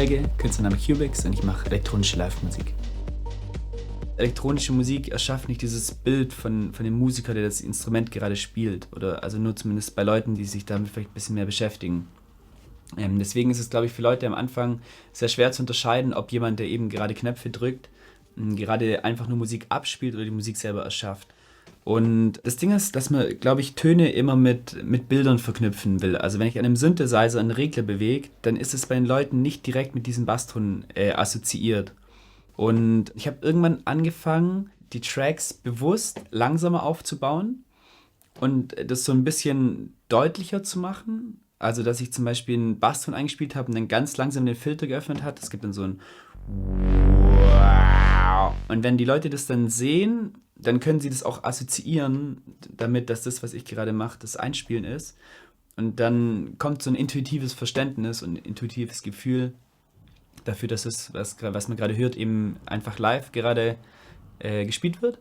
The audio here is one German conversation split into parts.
Helge, Künstlername Cubics, und ich mache elektronische Live-Musik. Elektronische Musik erschafft nicht dieses Bild von dem Musiker, der das Instrument gerade spielt. Oder also nur zumindest bei Leuten, die sich damit vielleicht ein bisschen mehr beschäftigen. Deswegen ist es, glaube ich, für Leute am Anfang sehr schwer zu unterscheiden, ob jemand, der eben gerade Knöpfe drückt, gerade einfach nur Musik abspielt oder die Musik selber erschafft. Und das Ding ist, dass man, glaube ich, Töne immer mit Bildern verknüpfen will. Also wenn ich an einem Synthesizer einen Regler bewege, dann ist es bei den Leuten nicht direkt mit diesem Basston assoziiert. Und ich habe irgendwann angefangen, die Tracks bewusst langsamer aufzubauen und das so ein bisschen deutlicher zu machen. Also, dass ich zum Beispiel einen Basston eingespielt habe und dann ganz langsam den Filter geöffnet hat. Es gibt dann so ein Wow. Und wenn die Leute das dann sehen, dann können sie das auch assoziieren damit, dass das, was ich gerade mache, das Einspielen ist. Und dann kommt so ein intuitives Verständnis und ein intuitives Gefühl dafür, dass es, was man gerade hört, eben einfach live gerade gespielt wird.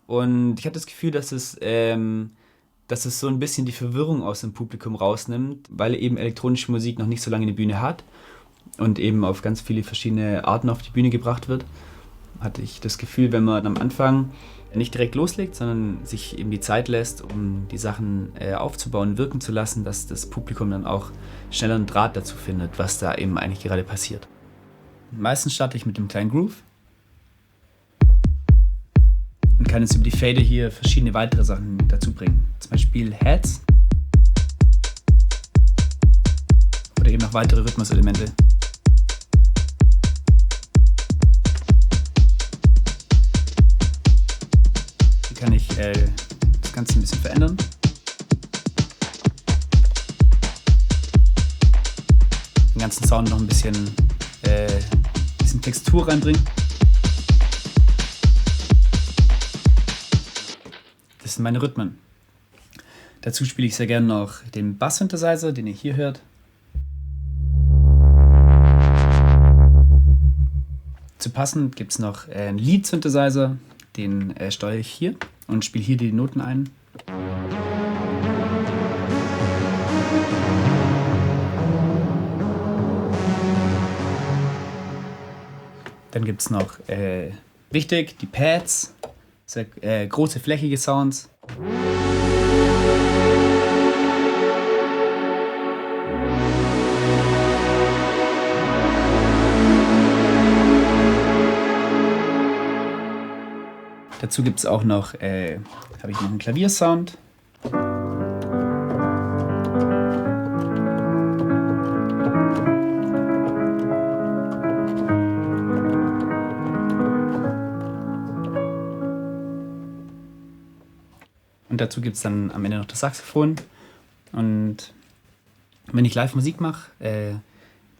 Und ich habe das Gefühl, dass es so ein bisschen die Verwirrung aus dem Publikum rausnimmt, weil eben elektronische Musik noch nicht so lange eine Bühne hat und eben auf ganz viele verschiedene Arten auf die Bühne gebracht wird. Hatte ich das Gefühl, wenn man am Anfang nicht direkt loslegt, sondern sich eben die Zeit lässt, um die Sachen aufzubauen, wirken zu lassen, dass das Publikum dann auch schneller einen Draht dazu findet, was da eben eigentlich gerade passiert. Meistens starte ich mit dem kleinen Groove und kann jetzt über die Fader hier verschiedene weitere Sachen dazu bringen. Zum Beispiel Heads oder eben noch weitere Rhythmuselemente. Hier kann ich das Ganze ein bisschen verändern. Den ganzen Sound noch ein bisschen Textur reinbringen. Das sind meine Rhythmen. Dazu spiele ich sehr gerne noch den Bass-Synthesizer, den ihr hier hört. Zu passend gibt es noch einen Lead-Synthesizer, den steuere ich hier und spiele hier die Noten ein. Dann gibt es noch, wichtig, die Pads, sehr große, flächige Sounds. Dazu gibt es auch noch, habe ich noch einen Klaviersound. Und dazu gibt es dann am Ende noch das Saxophon. Und wenn ich live Musik mache,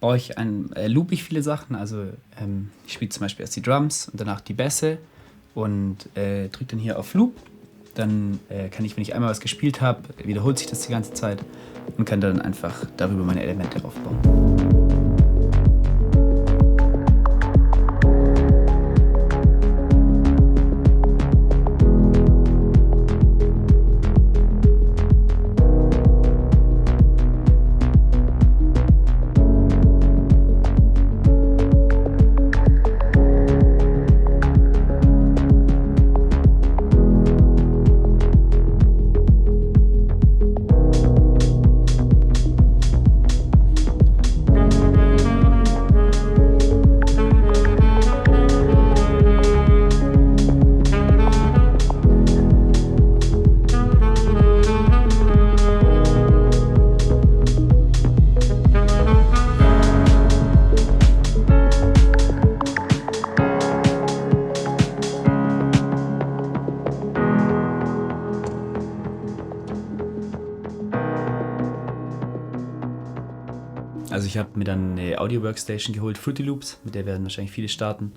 loop ich viele Sachen. Also ich spiele zum Beispiel erst die Drums und danach die Bässe und drücke dann hier auf Loop. Dann kann ich, wenn ich einmal was gespielt habe, wiederholt sich das die ganze Zeit und kann dann einfach darüber meine Elemente aufbauen. Also ich habe mir dann eine Audio-Workstation geholt, Fruity Loops, mit der werden wahrscheinlich viele starten.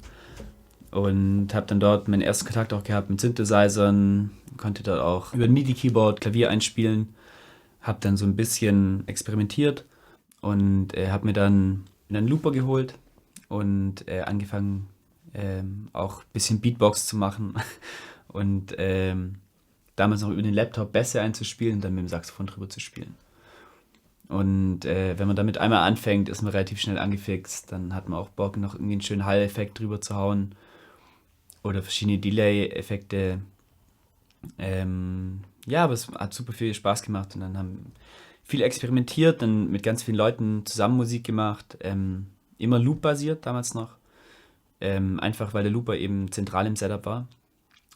Und habe dann dort meinen ersten Kontakt auch gehabt mit Synthesizern, konnte dort auch über ein MIDI-Keyboard Klavier einspielen, habe dann so ein bisschen experimentiert und habe mir dann einen Looper geholt und angefangen auch ein bisschen Beatbox zu machen und damals noch über den Laptop Bässe einzuspielen und dann mit dem Saxophon drüber zu spielen. Und wenn man damit einmal anfängt, ist man relativ schnell angefixt. Dann hat man auch Bock, noch irgendwie einen schönen Hall-Effekt drüber zu hauen. Oder verschiedene Delay-Effekte. Ja, aber es hat super viel Spaß gemacht. Und dann haben viel experimentiert, dann mit ganz vielen Leuten zusammen Musik gemacht. Immer Loop-basiert damals noch. Einfach weil der Looper eben zentral im Setup war.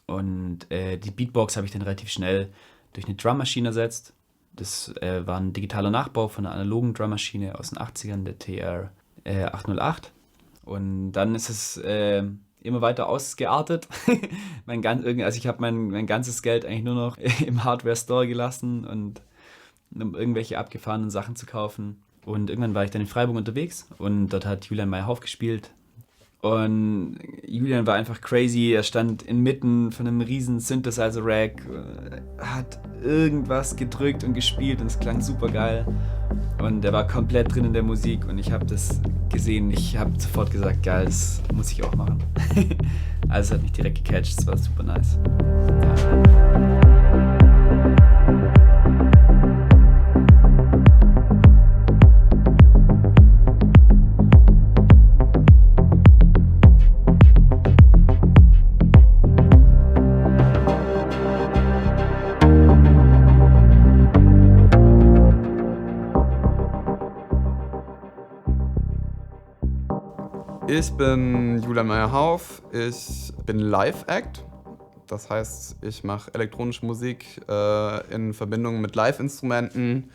Und die Beatbox habe ich dann relativ schnell durch eine Drummaschine ersetzt. Das war ein digitaler Nachbau von einer analogen Drummaschine aus den 80ern, der TR 808. Und dann ist es immer weiter ausgeartet. Also ich habe mein ganzes Geld eigentlich nur noch im Hardware-Store gelassen, und um irgendwelche abgefahrenen Sachen zu kaufen. Und irgendwann war ich dann in Freiburg unterwegs und dort hat Julian Mayr-Hoff gespielt. Und Julian war einfach crazy. Er stand inmitten von einem riesen Synthesizer-Rack, hat irgendwas gedrückt und gespielt und es klang super geil. Und er war komplett drin in der Musik und ich habe das gesehen. Ich habe sofort gesagt, geil, das muss ich auch machen. Also es hat mich direkt gecatcht, es war super nice. Ja. Ich bin Julian Mayr-Hoff, ich bin Live-Act. Das heißt, ich mache elektronische Musik in Verbindung mit Live-Instrumenten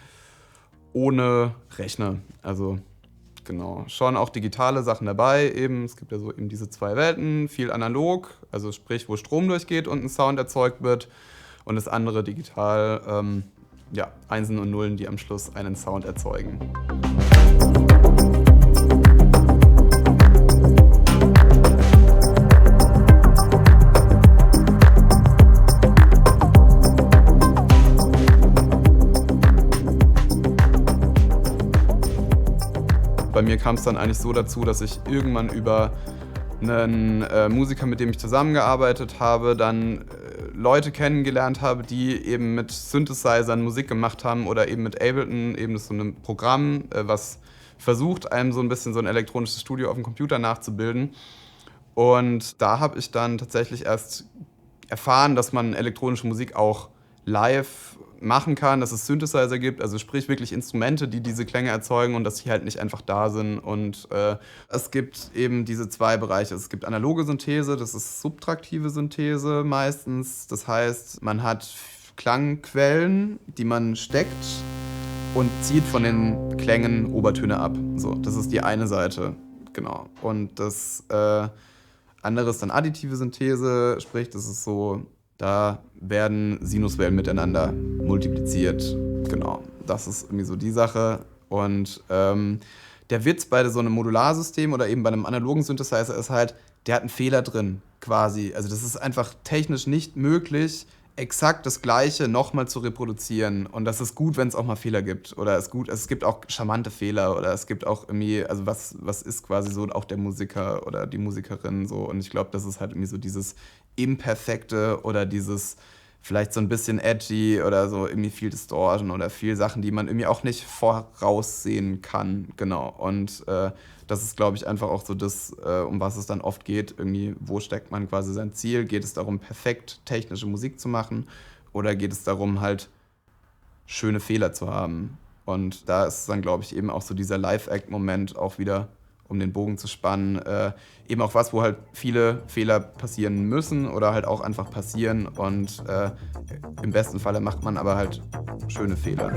ohne Rechner. Also genau, schon auch digitale Sachen dabei. Eben, es gibt ja so eben diese zwei Welten, viel analog, also sprich, wo Strom durchgeht und ein Sound erzeugt wird. Und das andere digital, Einsen und Nullen, die am Schluss einen Sound erzeugen. Bei mir kam es dann eigentlich so dazu, dass ich irgendwann über einen Musiker, mit dem ich zusammengearbeitet habe, dann Leute kennengelernt habe, die eben mit Synthesizern Musik gemacht haben oder eben mit Ableton, eben so ein Programm, was versucht, einem so ein bisschen so ein elektronisches Studio auf dem Computer nachzubilden. Und da habe ich dann tatsächlich erst erfahren, dass man elektronische Musik auch live machen kann, dass es Synthesizer gibt, also sprich wirklich Instrumente, die diese Klänge erzeugen und dass die halt nicht einfach da sind. Und es gibt eben diese zwei Bereiche. Es gibt analoge Synthese, das ist subtraktive Synthese meistens. Das heißt, man hat Klangquellen, die man steckt und zieht von den Klängen Obertöne ab. So, das ist die eine Seite, genau. Und das andere ist dann additive Synthese, sprich, das ist so, da werden Sinuswellen miteinander multipliziert. Genau, das ist irgendwie so die Sache. Und der Witz bei so einem Modularsystem oder eben bei einem analogen Synthesizer ist halt, der hat einen Fehler drin, quasi. Also das ist einfach technisch nicht möglich, exakt das Gleiche nochmal zu reproduzieren. Und das ist gut, wenn es auch mal Fehler gibt. Oder es gibt auch charmante Fehler. Oder es gibt auch irgendwie, also was ist quasi so auch der Musiker oder die Musikerin so. Und ich glaube, das ist halt irgendwie so dieses Imperfekte oder dieses vielleicht so ein bisschen edgy oder so irgendwie viel Distortion oder viel Sachen, die man irgendwie auch nicht voraussehen kann. Genau. Und das ist, glaube ich, einfach auch so das, um was es dann oft geht. Irgendwie, wo steckt man quasi sein Ziel? Geht es darum, perfekt technische Musik zu machen? Oder geht es darum, halt schöne Fehler zu haben? Und da ist dann, glaube ich, eben auch so dieser Live-Act-Moment auch wieder, um den Bogen zu spannen, eben auch was, wo halt viele Fehler passieren müssen oder halt auch einfach passieren. Und im besten Falle macht man aber halt schöne Fehler.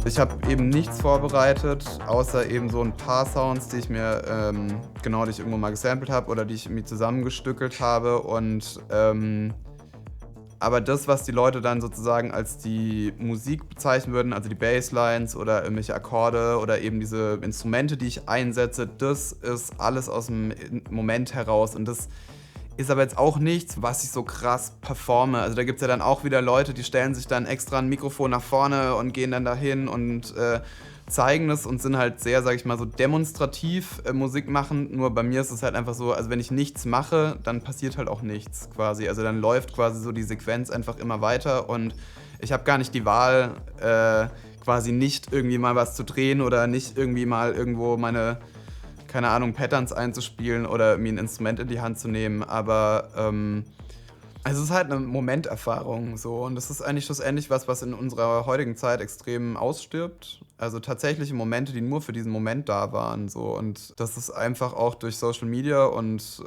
Ich habe eben nichts vorbereitet, außer eben so ein paar Sounds, die ich mir die ich irgendwo mal gesampelt habe oder die ich irgendwie zusammengestückelt habe. Und Aber das, was die Leute dann sozusagen als die Musik bezeichnen würden, also die Basslines oder irgendwelche Akkorde oder eben diese Instrumente, die ich einsetze, das ist alles aus dem Moment heraus. Und das ist aber jetzt auch nichts, was ich so krass performe. Also da gibt es ja dann auch wieder Leute, die stellen sich dann extra ein Mikrofon nach vorne und gehen dann dahin und zeigen das und sind halt sehr, sag ich mal, so demonstrativ Musik machen. Nur bei mir ist es halt einfach so, also wenn ich nichts mache, dann passiert halt auch nichts quasi. Also dann läuft quasi so die Sequenz einfach immer weiter und ich habe gar nicht die Wahl, quasi nicht irgendwie mal was zu drehen oder nicht irgendwie mal irgendwo meine, keine Ahnung, Patterns einzuspielen oder mir ein Instrument in die Hand zu nehmen. Aber also es ist halt eine Momenterfahrung so und das ist eigentlich schlussendlich was in unserer heutigen Zeit extrem ausstirbt. Also tatsächliche Momente, die nur für diesen Moment da waren so und das ist einfach auch durch Social Media und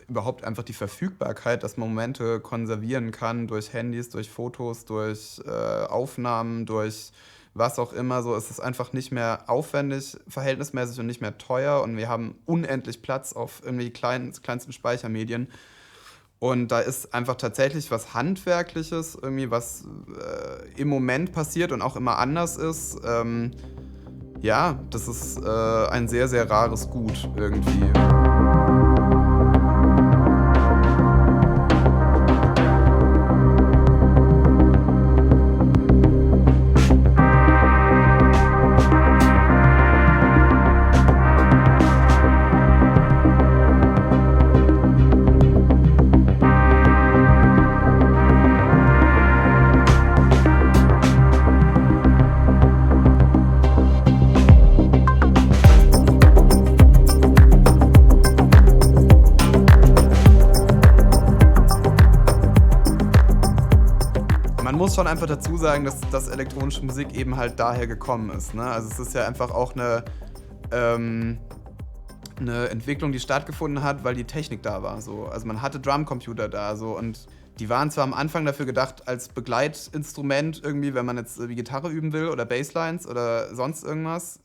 überhaupt einfach die Verfügbarkeit, dass man Momente konservieren kann durch Handys, durch Fotos, durch Aufnahmen, durch was auch immer, so ist es einfach nicht mehr aufwendig, verhältnismäßig und nicht mehr teuer und wir haben unendlich Platz auf irgendwie kleinsten Speichermedien. Und da ist einfach tatsächlich was Handwerkliches, irgendwie was im Moment passiert und auch immer anders ist. Das ist ein sehr, sehr rares Gut irgendwie. Man muss schon einfach dazu sagen, dass elektronische Musik eben halt daher gekommen ist. Ne? Also es ist ja einfach auch eine Entwicklung, die stattgefunden hat, weil die Technik da war. So. Also man hatte Drumcomputer da so, und die waren zwar am Anfang dafür gedacht als Begleitinstrument irgendwie, wenn man jetzt wie Gitarre üben will oder Basslines oder sonst irgendwas.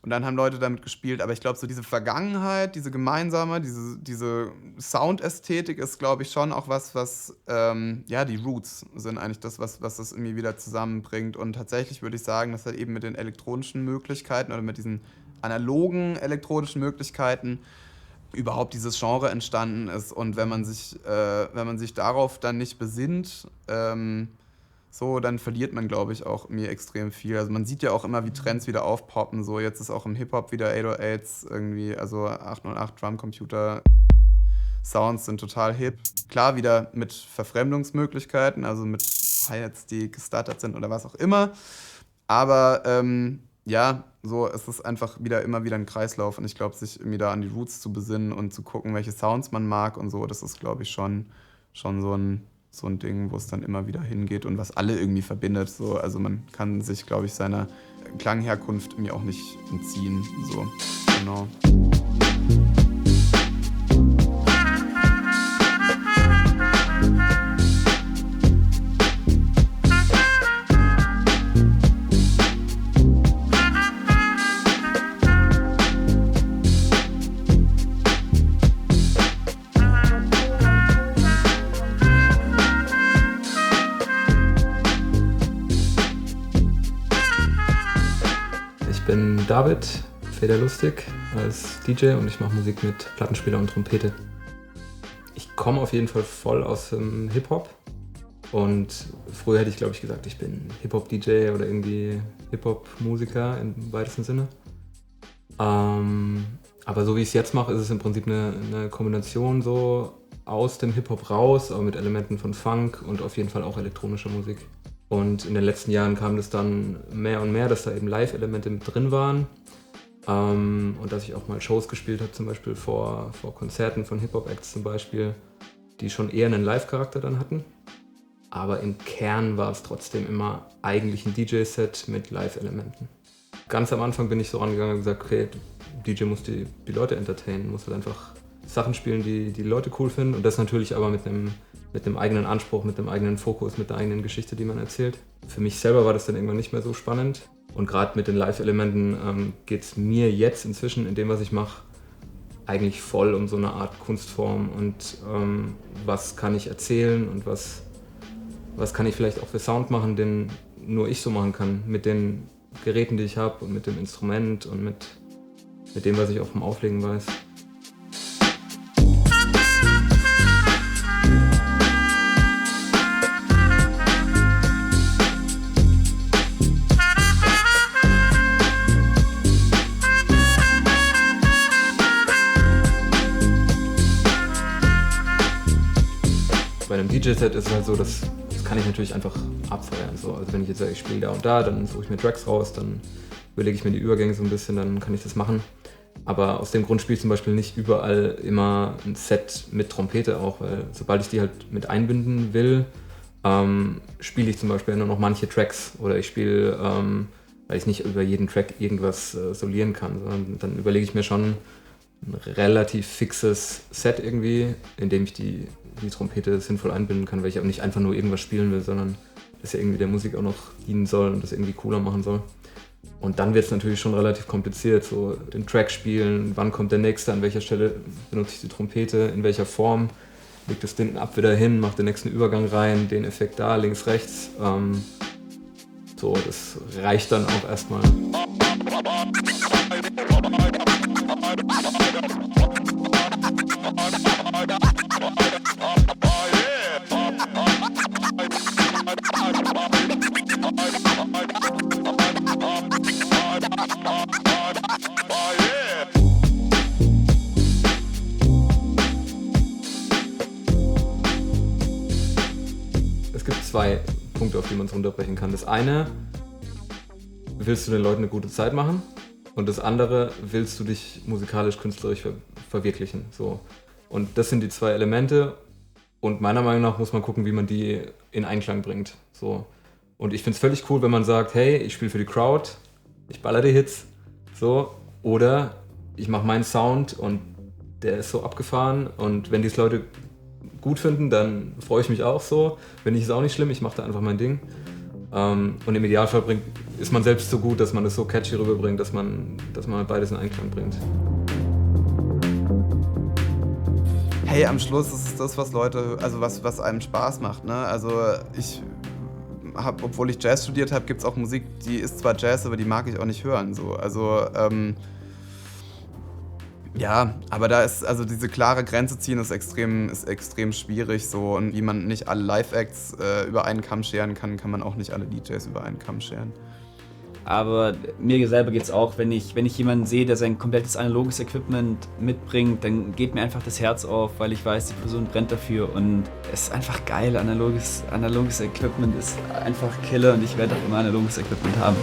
Und dann haben Leute damit gespielt. Aber ich glaube, so diese Vergangenheit, diese gemeinsame, diese Soundästhetik ist, glaube ich, schon auch was die Roots sind eigentlich das, was das irgendwie wieder zusammenbringt. Und tatsächlich würde ich sagen, dass halt eben mit den elektronischen Möglichkeiten oder mit diesen analogen elektronischen Möglichkeiten überhaupt dieses Genre entstanden ist. Und wenn man sich darauf dann nicht besinnt, dann verliert man, glaube ich, auch mir extrem viel. Also man sieht ja auch immer, wie Trends wieder aufpoppen. So, jetzt ist auch im Hip-Hop wieder 808s irgendwie, also 808 Drumcomputer. Sounds sind total hip. Klar, wieder mit Verfremdungsmöglichkeiten, also mit Hi-Hats, die gestuttert sind oder was auch immer. Aber es ist einfach immer wieder ein Kreislauf. Und ich glaube, sich irgendwie da an die Roots zu besinnen und zu gucken, welche Sounds man mag und so, das ist, glaube ich, schon so ein Ding, wo es dann immer wieder hingeht und was alle irgendwie verbindet. So. Also man kann sich, glaube ich, seiner Klangherkunft irgendwie auch nicht entziehen. So. Genau. Ich bin David Federlustig als DJ und ich mache Musik mit Plattenspieler und Trompete. Ich komme auf jeden Fall voll aus dem Hip-Hop und früher hätte ich, glaube ich, gesagt, ich bin Hip-Hop-DJ oder irgendwie Hip-Hop-Musiker im weitesten Sinne. Aber so wie ich es jetzt mache, ist es im Prinzip eine Kombination so aus dem Hip-Hop raus, aber mit Elementen von Funk und auf jeden Fall auch elektronischer Musik. Und in den letzten Jahren kam das dann mehr und mehr, dass da eben Live-Elemente mit drin waren. Und dass ich auch mal Shows gespielt habe, zum Beispiel vor Konzerten von Hip-Hop-Acts zum Beispiel, die schon eher einen Live-Charakter dann hatten. Aber im Kern war es trotzdem immer eigentlich ein DJ-Set mit Live-Elementen. Ganz am Anfang bin ich so rangegangen und gesagt, okay, DJ muss die Leute entertainen, muss halt einfach Sachen spielen, die Leute cool finden. Und das natürlich aber mit einem eigenen Anspruch, mit einem eigenen Fokus, mit der eigenen Geschichte, die man erzählt. Für mich selber war das dann irgendwann nicht mehr so spannend. Und gerade mit den Live-Elementen geht es mir jetzt inzwischen in dem, was ich mache, eigentlich voll um so eine Art Kunstform und was kann ich erzählen und was kann ich vielleicht auch für Sound machen, den nur ich so machen kann, mit den Geräten, die ich habe und mit dem Instrument und mit dem, was ich auch vom Auflegen weiß. Bei einem DJ-Set ist es halt so, das kann ich natürlich einfach abfeuern. So. Also wenn ich jetzt sage, ich spiele da und da, dann suche ich mir Tracks raus, dann überlege ich mir die Übergänge so ein bisschen, dann kann ich das machen. Aber aus dem Grund spiele ich zum Beispiel nicht überall immer ein Set mit Trompete auch, weil sobald ich die halt mit einbinden will, spiele ich zum Beispiel nur noch manche Tracks oder ich spiele, weil ich nicht über jeden Track irgendwas solieren kann, sondern dann überlege ich mir schon ein relativ fixes Set irgendwie, in dem ich die Trompete sinnvoll einbinden kann, weil ich auch nicht einfach nur irgendwas spielen will, sondern das ja irgendwie der Musik auch noch dienen soll und das irgendwie cooler machen soll. Und dann wird es natürlich schon relativ kompliziert, so den Track spielen, wann kommt der nächste, an welcher Stelle benutze ich die Trompete, in welcher Form, legt das Ding ab wieder hin, macht den nächsten Übergang rein, den Effekt da, links, rechts. So, das reicht dann auch erstmal. Es gibt zwei Punkte, auf die man es runterbrechen kann. Das eine, willst du den Leuten eine gute Zeit machen? Und das andere, willst du dich musikalisch, künstlerisch verwirklichen? So. Und das sind die zwei Elemente. Und meiner Meinung nach muss man gucken, wie man die in Einklang bringt. So. Und ich finde es völlig cool, wenn man sagt, hey, ich spiele für die Crowd, ich baller die Hits. So. Oder ich mache meinen Sound und der ist so abgefahren. Und wenn die Leute gut finden, dann freue ich mich auch so. Wenn nicht, ist auch nicht schlimm, ich mache da einfach mein Ding. Und im Idealfall ist man selbst so gut, dass man das so catchy rüberbringt, dass man beides in Einklang bringt. Hey, am Schluss ist es das, was Leute, also was einem Spaß macht, ne? Also ich habe, obwohl ich Jazz studiert habe, gibt es auch Musik, die ist zwar Jazz, aber die mag ich auch nicht hören. So. Also ja, aber da ist, also diese klare Grenze ziehen ist extrem schwierig so, und wie man nicht alle Live-Acts über einen Kamm scheren kann, kann man auch nicht alle DJs über einen Kamm scheren. Aber mir selber geht's auch, wenn ich jemanden sehe, der sein komplettes analoges Equipment mitbringt, dann geht mir einfach das Herz auf, weil ich weiß, die Person brennt dafür und es ist einfach geil. Analoges Equipment ist einfach Killer und ich werde auch immer analoges Equipment haben.